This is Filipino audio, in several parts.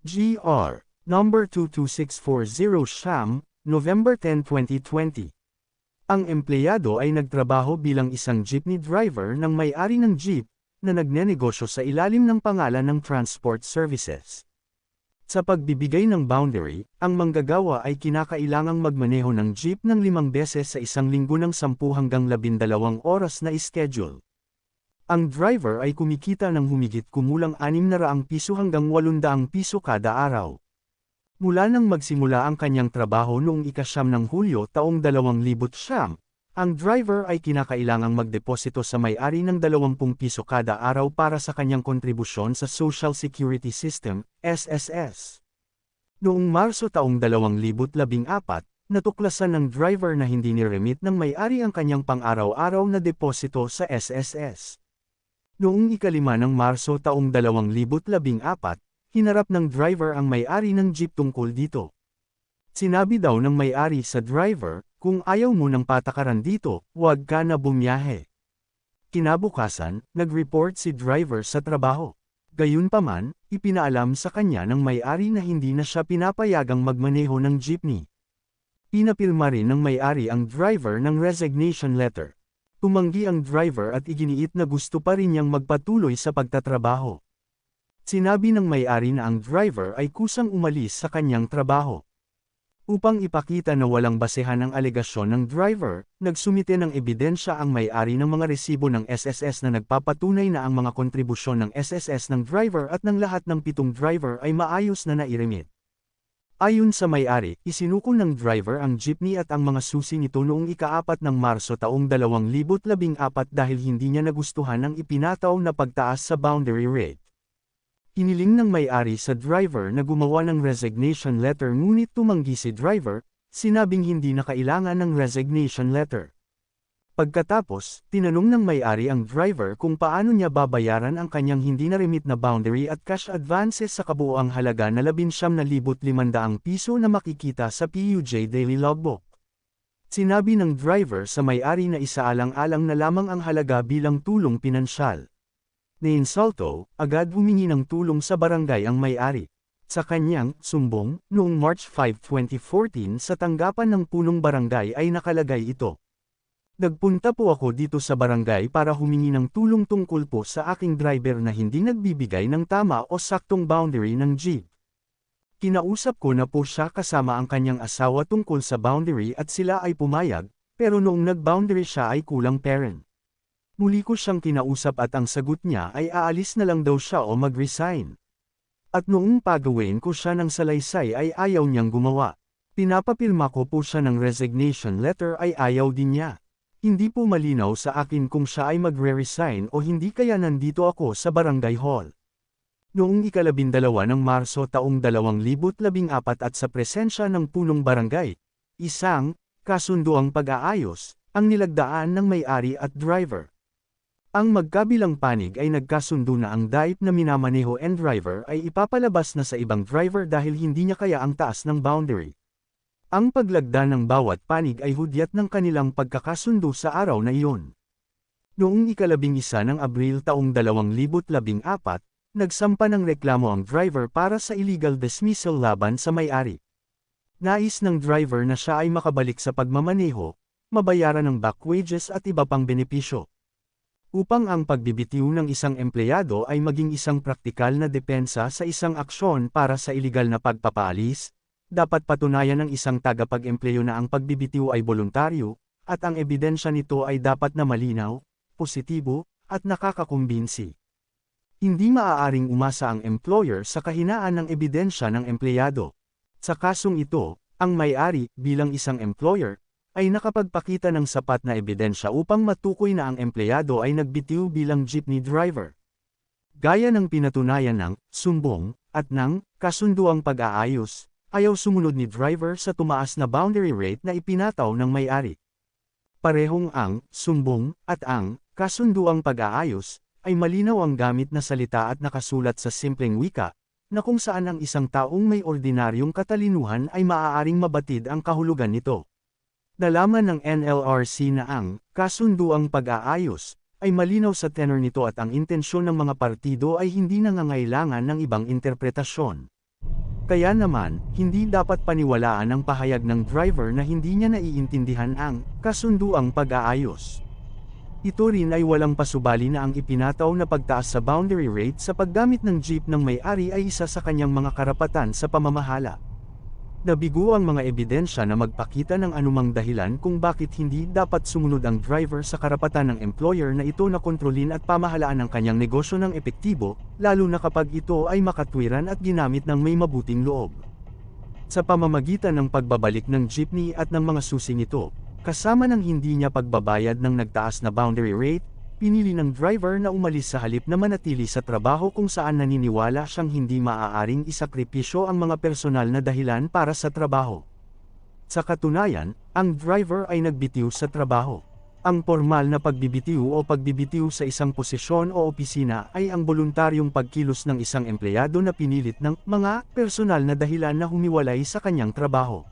GR. Number 22640 Siam, November 10, 2020. Ang empleyado ay nagtrabaho bilang isang jeepney driver ng may-ari ng jeep, na nagnenegosyo sa ilalim ng pangalan ng Transport Services. Sa pagbibigay ng boundary, ang manggagawa ay kinakailangang magmaneho ng jeep ng 5 beses sa isang linggo ng 10 hanggang 12 oras na schedule. Ang driver ay kumikita ng humigit kumulang 600 piso hanggang 800 piso kada araw. Mula nang magsimula ang kanyang trabaho noong ika-9 ng Hulyo taong 2009, ang driver ay kinakailangang magdeposito sa may-ari ng 20 piso kada araw para sa kanyang kontribusyon sa Social Security System, SSS. Noong Marso taong 2014, natuklasan ng driver na hindi niremit ng may-ari ang kanyang pang-araw-araw na deposito sa SSS. Noong ika-5 ng Marso taong 2014, hinarap ng driver ang may-ari ng jeep tungkol dito. Sinabi daw ng may-ari sa driver, kung ayaw mo ng patakaran dito, huwag ka na bumiyahe. Kinabukasan, nag-report si driver sa trabaho. Gayunpaman, ipinaalam sa kanya ng may-ari na hindi na siya pinapayagang magmaneho ng jeepney. Pinapirma rin ng may-ari ang driver ng resignation letter. Tumanggi ang driver at iginiit na gusto pa rin niyang magpatuloy sa pagtatrabaho. Sinabi ng may-ari na ang driver ay kusang umalis sa kanyang trabaho. Upang ipakita na walang basehan ang alegasyon ng driver, nagsumite ng ebidensya ang may-ari ng mga resibo ng SSS na nagpapatunay na ang mga kontribusyon ng SSS ng driver at ng lahat ng 7 driver ay maayos na nairemit. Ayon sa may-ari, isinuko ng driver ang jeepney at ang mga susi nito noong ika-4 ng Marso taong 2014 dahil hindi niya nagustuhan ang ipinataw na pagtaas sa boundary rate. Hiniling ng may-ari sa driver na gumawa ng resignation letter ngunit tumanggi si driver, sinabing hindi na kailangan ng resignation letter. Pagkatapos, tinanong ng may-ari ang driver kung paano niya babayaran ang kanyang hindi na-remit na boundary at cash advances sa kabuoang halaga na 19,500 piso na makikita sa PUJ Daily Logbook. Sinabi ng driver sa may-ari na isaalang-alang na lamang ang halaga bilang tulong pinansyal. Nainsulto, agad humingi ng tulong sa barangay ang may-ari. Sa kanyang sumbong, noong March 5, 2014 sa tanggapan ng punong barangay ay nakalagay ito. Nagpunta po ako dito sa barangay para humingi ng tulong tungkol po sa aking driver na hindi nagbibigay ng tama o saktong boundary ng jeep. Kinausap ko na po siya kasama ang kanyang asawa tungkol sa boundary at sila ay pumayag, pero noong nag-boundary siya ay kulang parent. Muli ko siyang kinausap at ang sagot niya ay aalis na lang daw siya o mag-resign. At noong pagawin ko siya ng salaysay ay ayaw niyang gumawa. Pinapapirma ko po siya ng resignation letter ay ayaw din niya. Hindi po malinaw sa akin kung siya ay magre-resign o hindi kaya nandito ako sa barangay hall. Noong ika-12 ng Marso taong 2014 at sa presensya ng punong barangay, isang kasunduang pag-aayos ang nilagdaan ng may-ari at driver. Ang magkabilang panig ay nagkasundo na ang DIPE na minamaneho and driver ay ipapalabas na sa ibang driver dahil hindi niya kaya ang taas ng boundary. Ang paglagda ng bawat panig ay hudyat ng kanilang pagkakasundo sa araw na iyon. Noong ika-11 ng Abril taong 2014, nagsampa ng reklamo ang driver para sa illegal dismissal laban sa may-ari. Nais ng driver na siya ay makabalik sa pagmamaneho, mabayaran ng back wages at iba pang benepisyo. Upang ang pagbibitiw ng isang empleyado ay maging isang praktikal na depensa sa isang aksyon para sa iligal na pagpapaalis, dapat patunayan ng isang tagapag-empleyo na ang pagbibitiw ay voluntaryo, at ang ebidensya nito ay dapat na malinaw, positibo, at nakakakumbinsi. Hindi maaaring umasa ang employer sa kahinaan ng ebidensya ng empleyado. Sa kasong ito, ang may-ari, bilang isang employer, ay nakapagpakita ng sapat na ebidensya upang matukoy na ang empleyado ay nagbitiw bilang jeepney driver. Gaya ng pinatunayan ng sumbong at ng kasunduang pag-aayos, ayaw sumunod ni driver sa tumaas na boundary rate na ipinataw ng may-ari. Parehong ang sumbong at ang kasunduang pag-aayos ay malinaw ang gamit na salita at nakasulat sa simpleng wika, na kung saan ang isang taong may ordinaryong katalinuhan ay maaaring mabatid ang kahulugan nito. Nalaman ng NLRC na ang kasunduang pag-aayos ay malinaw sa tenor nito at ang intensyon ng mga partido ay hindi nangangailangan ng ibang interpretasyon. Kaya naman, hindi dapat paniwalaan ang pahayag ng driver na hindi niya naiintindihan ang kasunduang pag-aayos. Ito rin ay walang pasubali na ang ipinataw na pagtaas sa boundary rate sa paggamit ng jeep ng may-ari ay isa sa kanyang mga karapatan sa pamamahala. Nabigo ang mga ebidensya na magpakita ng anumang dahilan kung bakit hindi dapat sumunod ang driver sa karapatan ng employer na ito na kontrolin at pamahalaan ang kanyang negosyo ng epektibo, lalo na kapag ito ay makatwiran at ginamit ng may mabuting loob. Sa pamamagitan ng pagbabalik ng jeepney at ng mga susi nito, kasama ng hindi niya pagbabayad ng nagtaas na boundary rate, pinili ng driver na umalis sa halip na manatili sa trabaho kung saan naniniwala siyang hindi maaaring isakripisyo ang mga personal na dahilan para sa trabaho. Sa katunayan, ang driver ay nagbitiw sa trabaho. Ang formal na pagbibitiw o pagbibitiw sa isang posisyon o opisina ay ang voluntaryong pagkilos ng isang empleyado na pinilit ng mga personal na dahilan na humiwalay sa kanyang trabaho.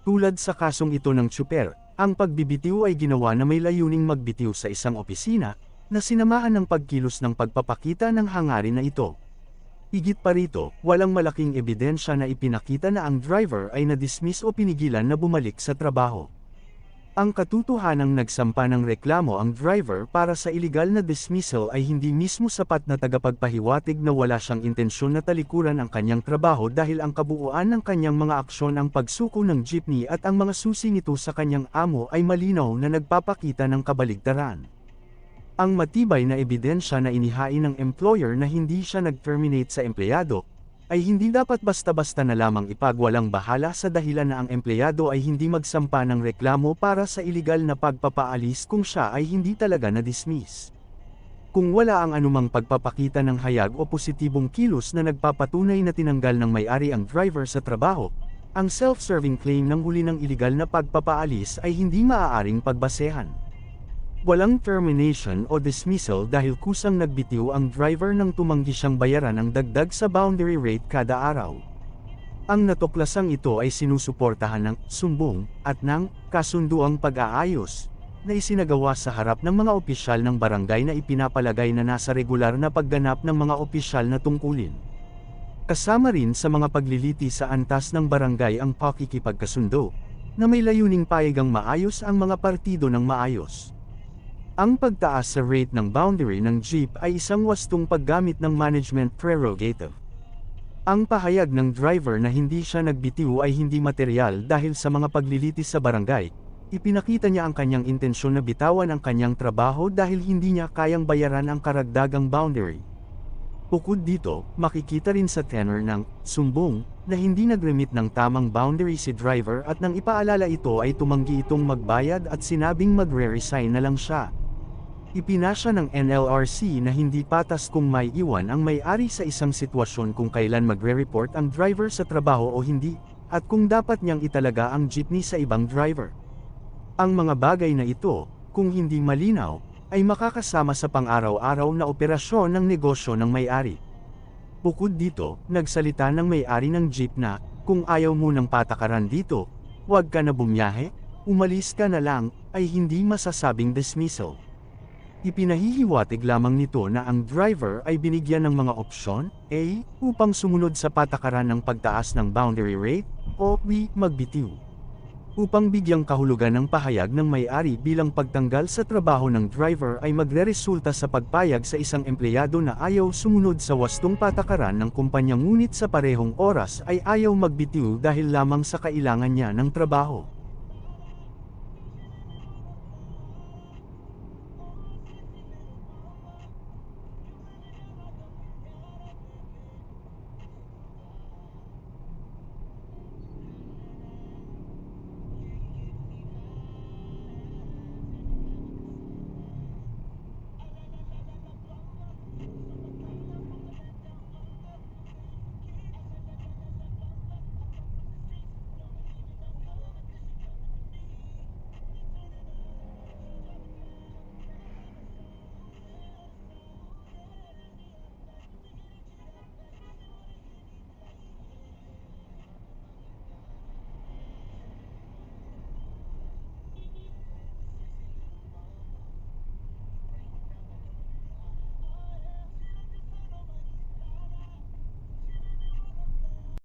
Tulad sa kasong ito ng tsuper, ang pagbibitiw ay ginawa na may layuning magbitiw sa isang opisina, na sinamahan ng pagkilos ng pagpapakita ng hangarin na ito. Higit pa rito, walang malaking ebidensya na ipinakita na ang driver ay na-dismiss o pinigilan na bumalik sa trabaho. Ang katotohanang nagsampa ng reklamo ang driver para sa iligal na dismissal ay hindi mismo sapat na tagapagpahiwatig na wala siyang intensyon na talikuran ang kanyang trabaho dahil ang kabuuan ng kanyang mga aksyon ang pagsuko ng jeepney at ang mga susi nito sa kanyang amo ay malinaw na nagpapakita ng kabaligtaran. Ang matibay na ebidensya na inihain ng employer na hindi siya nag-terminate sa empleyado, ay hindi dapat basta-basta na lamang ipagwalang bahala sa dahilan na ang empleyado ay hindi magsampa ng reklamo para sa iligal na pagpapaalis kung siya ay hindi talaga na-dismiss. Kung wala ang anumang pagpapakita ng hayag o positibong kilos na nagpapatunay na tinanggal ng may-ari ang driver sa trabaho, ang self-serving claim ng huli ng iligal na pagpapaalis ay hindi maaaring pagbasehan. Walang termination o dismissal dahil kusang nagbitiw ang driver nang tumanggi siyang bayaran ang dagdag sa boundary rate kada araw. Ang natuklasang ito ay sinusuportahan ng sumbong at ng kasunduang pag-aayos na isinagawa sa harap ng mga opisyal ng barangay na ipinapalagay na nasa regular na pagganap ng mga opisyal na tungkulin. Kasama rin sa mga pagliliti sa antas ng barangay ang pakikipagkasundo na may layuning payagang maayos ang mga partido ng maayos. Ang pagtaas sa rate ng boundary ng jeep ay isang wastong paggamit ng management prerogative. Ang pahayag ng driver na hindi siya nagbitiw ay hindi materyal dahil sa mga paglilitis sa barangay, ipinakita niya ang kanyang intensyon na bitawan ang kanyang trabaho dahil hindi niya kayang bayaran ang karagdagang boundary. Bukod dito, makikita rin sa tenor ng sumbong na hindi nag-remit ng tamang boundary si driver at nang ipaalala ito ay tumanggi itong magbayad at sinabing magre-resign na lang siya. Ipinasya ng NLRC na hindi patas kung may iwan ang may-ari sa isang sitwasyon kung kailan magre-report ang driver sa trabaho o hindi, at kung dapat niyang italaga ang jeepney sa ibang driver. Ang mga bagay na ito, kung hindi malinaw, ay makakasama sa pang-araw-araw na operasyon ng negosyo ng may-ari. Bukod dito, nagsalita ng may-ari ng jeep na, kung ayaw mo ng patakaran dito, huwag ka na bumiyahe, umalis ka na lang, ay hindi masasabing dismissal. Ipinahihiwatig lamang nito na ang driver ay binigyan ng mga opsyon, A, upang sumunod sa patakaran ng pagtaas ng boundary rate, o B, magbitiw. Upang bigyang kahulugan ng pahayag ng may-ari bilang pagtanggal sa trabaho ng driver ay magreresulta sa pagpayag sa isang empleyado na ayaw sumunod sa wastong patakaran ng kumpanya ngunit sa parehong oras ay ayaw magbitiw dahil lamang sa kailangan niya ng trabaho.